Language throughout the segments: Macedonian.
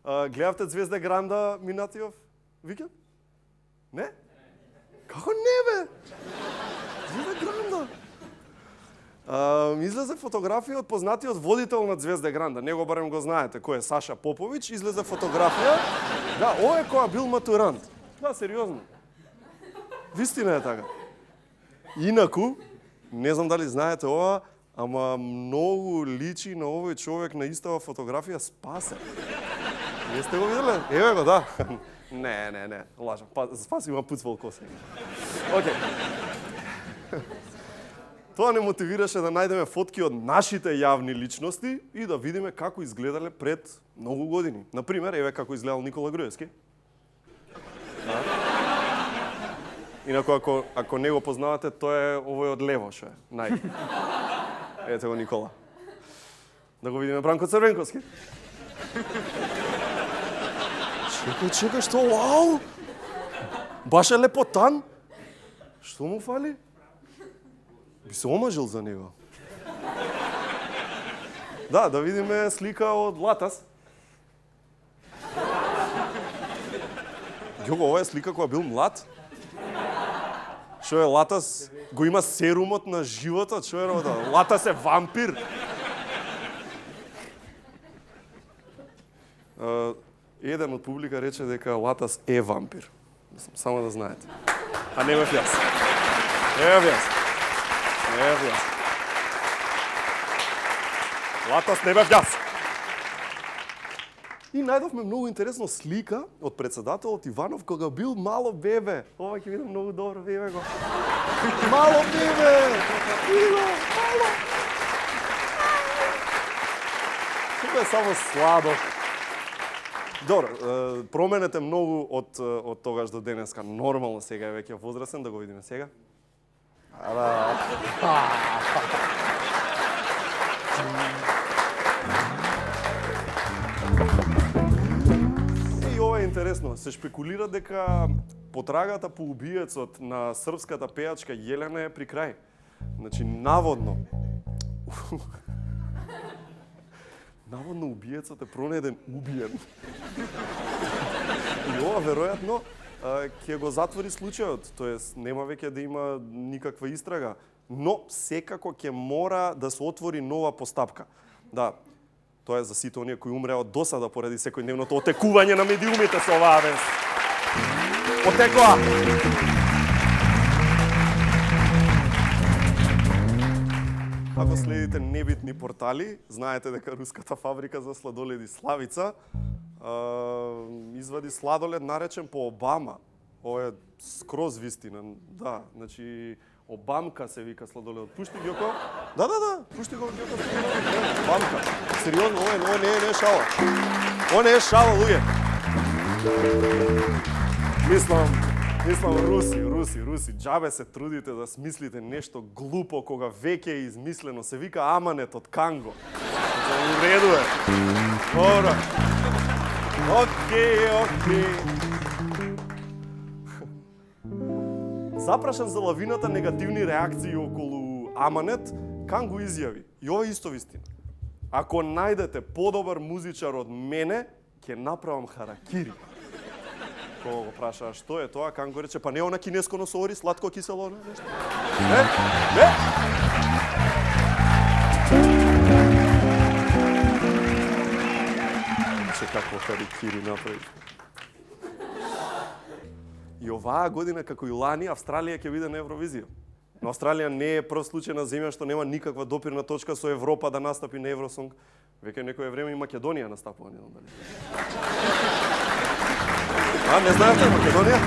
Гледавте Звезда Гранда минатиот викенд? Не? Како не, бе? Звезда Гранда. Излезе фотографија од познатиот водител на Звезда Гранда. Него барем го знаете, кој е Саша Поповиќ. Излезе фотографија. Да, овој е која бил матурант. Да, сериозно. Вистина е така. Инаку, не знам дали знаете ова, ама многу личи на овој човек на истава фотографија Спасе. Не сте го виделе? Еве го, да. Не, лажам. Спасе има пуцвал коса. Океј. Тоа не мотивираше да најдеме фотки од нашите јавни личности и да видиме како изгледале пред многу години. Например, еве како изгледал Никола Груевски. Инаку, ако не го познавате, тој е овој од лево, шо е. Ете го Никола. Да го видиме Бранко Црвенковски. Чекај, што? Вау! Баш е лепотан? Што му фали? Би се омажил за него. Да видиме слика од Латас. Јого, ова е слика која бил млад. Што е Латас? Го има серумот на животот, што е рода? Латас е вампир. Еден од публика рече дека Латас е вампир. Само да знаете. А не ме јас. Латас не бев јас. И најдовме многу интересна слика од председателот Иванов кога бил мало бебе. Ова ќе видам многу добро, видиме го. Мало бебе! Види го, мало! Тоа е само сладок. Добро, променете многу од тогаш до денеска. Нормално сега е веќе возрастен, да го видиме сега. И ова е интересно. Се шпекулира дека потрагата по убиецот на српската пејачка Јелена е при крај. Значи, наводно убиецот е пронеден убиен. И ова, веројатно, ќе го затвори случајот, тоест нема веќе да има никаква истрага, но секако ќе мора да се отвори нова постапка. Да, тоа е за сите оние кои умреа од досада поради секојдневното отекување на медиумите со оваа вест. Отекоа! Ако следите небитни портали, знаете дека руската фабрика за сладоледи Славица извади сладолед наречен по Обама. Ова е скроз вистина. Да, значи Обамка се вика сладоледот. Пушти Ѓоко? Да, пушти го Ѓоко. Обамка. Сериозно, ова не е шала. Ова не е шала, луѓе. Мислам руси. Џабе се трудите да смислите нешто глупо кога веќе е измислено. Се вика Аманет од Канго. У реду е. Добро. Окей. Запрашан за лавината негативни реакции околу Аманет, Канго изјави. И ова исто вистина. Ако најдете подобар музичар од мене, ќе направам харакири. Кога го праша што е тоа, Канго рече, па не она кинеско носоори, сладко кисело, нешто. Не. Че какво харакири направи. И оваа година, како и лани, Австралија ќе биде на Евровизија. Но Австралија не е прв случај на земја што нема никаква допирна точка со Европа да настапи на Евросонг. Веќе некое време и Македонија настапува, не знам дали. Не знаете Македонија?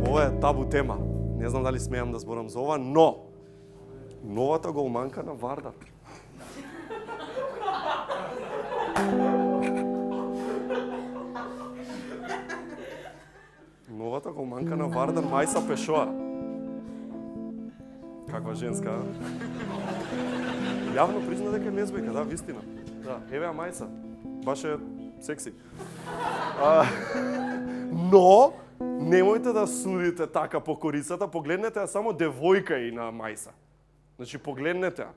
Ова е табу тема. Не знам дали смеам да зборам за ова, но новата голманка на Вардар. Новата голманка на Вардар, Мајса Пешоа. Каква женска, а? Јавно призна дека е лесбика, да, вистина. Да, еве Мајса. Баш е секси. Но немојте да судите така по корицата, погледнете ја само девојка и на Мајса. Значи, погледнете ја.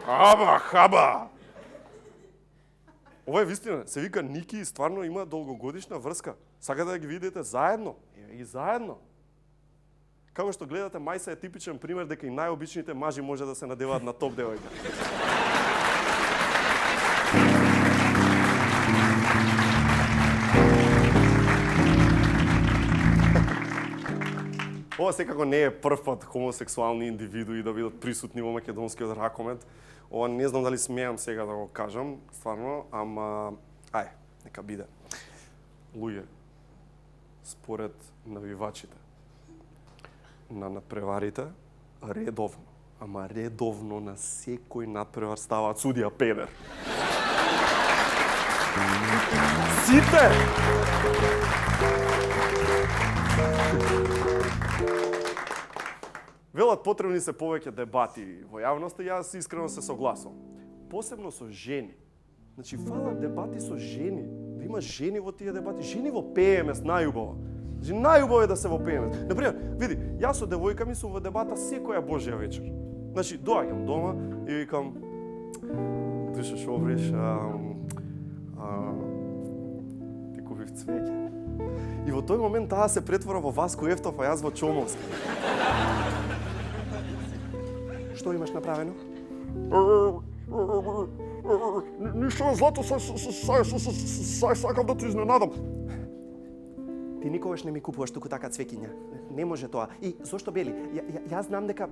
Хаба! Ова е вистина. Се вика Ники стварно има долгогодишна врска. Сакате да ги видите заедно? Еве ги заедно. Како што гледате, Мајса е типичен пример дека и најобичните мажи може да се надеваат на топ девојка. Ова секако не е прв пат хомосексуални индивидуи да бидат присутни во македонскиот ракомет. Ова не знам дали смеам сега да го кажам, стварно, ама нека биде. Луѓе, според навивачите на надпреварите, редовно на секој надпревар ставаат судија педер. Сите! Велат потребни се повеќе дебати во јавноста, јас искрено се согласувам. Посебно со жени. Значи, фалат дебати со жени. Да има жени во тие дебати. Жени во ПМС, најубаво. Значи, најубаво е да се во ПМС. Например, види, јас со девојка ми сум во дебата секоја Божја вечер. Значи, доаѓам дома и викам, душа шо вреш, ти купив цвеќе. И во тој момент таа се претвора во Васко Ефтов, а јас во Чомовски. Што имаш направено? Ништо, злато, сакам да те изненадам. Ти никогаш не ми купуваш туку така цвеќиња. Не може тоа. И зошто бели? Јас знам дека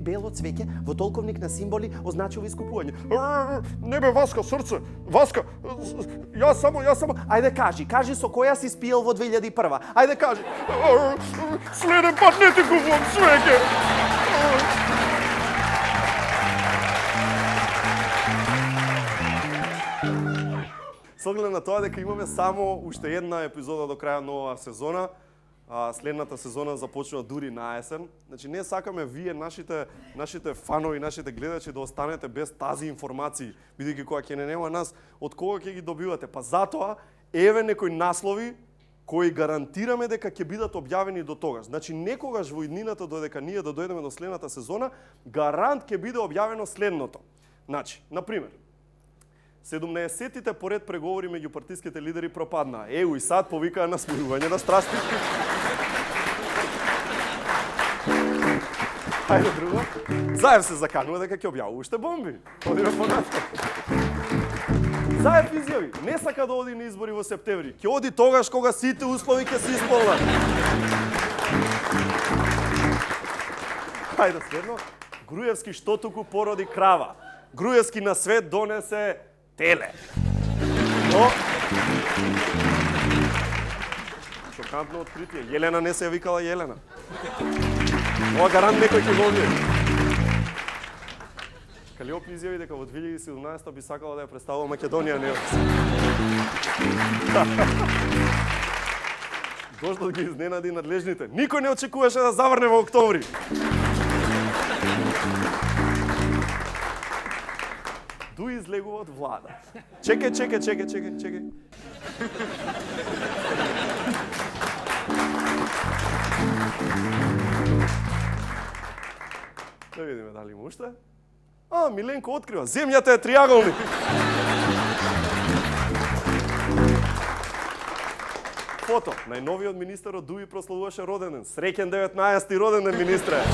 бело цвеќе во толковник на символи означува искупување. Не бе, Васка, срце. Васка, јас само. Ајде кажи со која си спиел во 2001. Ајде кажи. Следен пат не ти купувам цвеќе. С оглед на тоа дека имаме само уште една епизода до краја на оваа сезона, следната сезона започнува дури на есен. Значи не сакаме вие, нашите фанови, нашите гледачи да останете без тази информации, бидејќи кога ќе не нема нас, од кога ќе ги добивате? Па затоа еве некои наслови кои гарантираме дека ќе бидат објавени до тогаш. Значи некогаш во иднината додека ние да дојдеме до следната сезона, гарант ќе биде објавено следното. Значи, на пример, 70-тите поред преговори меѓу партиските лидери пропаднаа. Еу и сад повикаа на смирување на страсти. Хајде друго. Заев се заканува дека ќе објавува уште бомби. Одиме понатаму. Заев изјави, не сака да оди на избори во септември. Ќе оди тогаш кога сите услови ќе се исполнат. Хајде следно. Груевски што туку породи крава. Груевски на свет донесе теле. Но шокантно откритие. Јелена не се ја викала Јелена. Ова гарант некој ќе го види. Калиопи изјави дека во 2017 би сакала да ја представува Македонија, не Дошло да ги изненади надлежните. Никој не очекуваше да заврне во октомври. Дуи излегува од влада. Чекај. Да видиме дали има уште. Миленко открива. Земјата е триаголник. Фото. Најновиот министер од Дуи прославуваше роденден. Среќен 19-ти роденден, министре.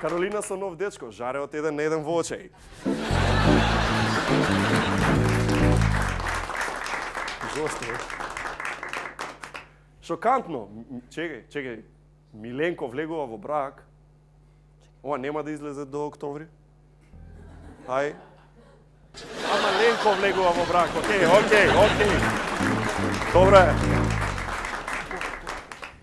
Каролина со нов дечко, жаре од еден на еден во очај. Шокантно. Чекај. Миленко влегува во брак. Ова нема да излезе до октомври. Ај. Ленко влегува во брак. Океј. Добре.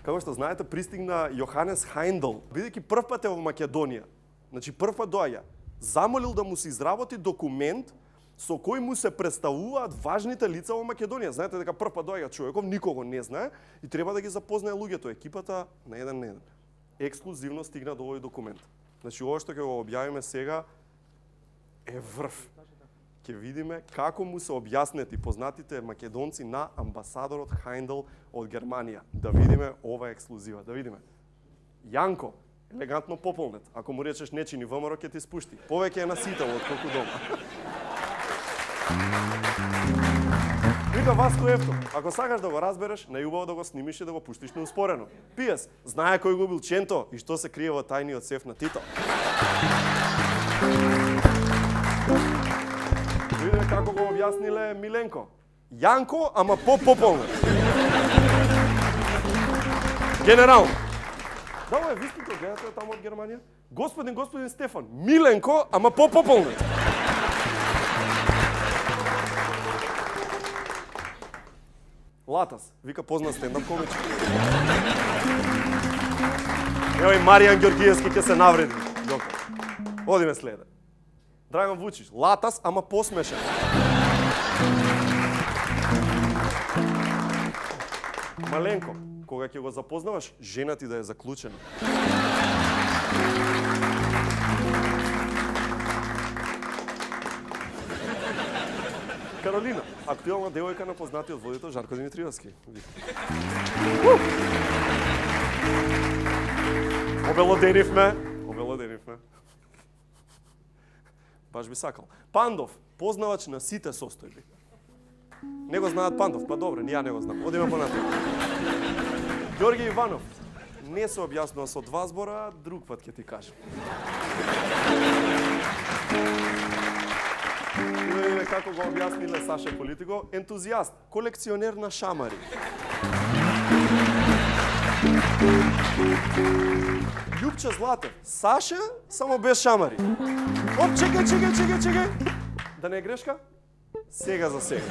Како што знаете, пристигна Јоханес Хајндл, бидејќи прв пат е во Македонија. Значи прв пат доаѓа. Замолил да му се изработи документ со кој му се представуваат важните лица во Македонија. Знаете дека прв пат доаѓа човеков, никого не знае и треба да ги запознае луѓето, екипата на еден. Ексклузивно стигна до овој документ. Значи ова што ќе го објавиме сега е врв. Ќе видиме како му се објаснети познатите македонци на амбасадорот Хајндл од Германија. Да видиме ова ексклузива, да видиме. Јанко, елегантно пополнет. Ако му речеш не чини ВМРО, ќе ти спушти. Повеќе е на сител отколку дома. Вика Васко Ефтов, ако сакаш да го разбереш, најубаво да го снимиш и да го пуштиш на успорено. Пиес, знае кој го бил Ченто и што се крие во тајниот сеф на Тито. Виде како го објасниле Миленко. Јанко, ама по-пополнет. Генерално. Да, бе, ви сте го гледате таму од Германија? Господин Стефан, Миленко, ама по-пополнет. Латас, вика познат стендап комич. Ево и Маријан Ѓоргиевски ќе се навреди. Дока. Одиме следа. Драган Вучич, Латас, ама посмешен. Маленко, кога ќе го запознаваш, жена ти да е заклучена. Каролина, актуелна девојка на познатиот водител Жарко Димитриевски. Обелоденивме. Баш би сакал. Пандов, познавач на сите состојби. Не го знаат Пандов, па добре, ни ја не го знам. Одиме понатаму. Ѓорги Иванов, не се објаснува со два збора, друг пат ќе ти кажам. Или како го објасниле Саше Политико, ентузијаст, колекционер на шамари. Љупче Златев, Саша, само без шамари. Оп, чекај. Да не е грешка? Сега за сега.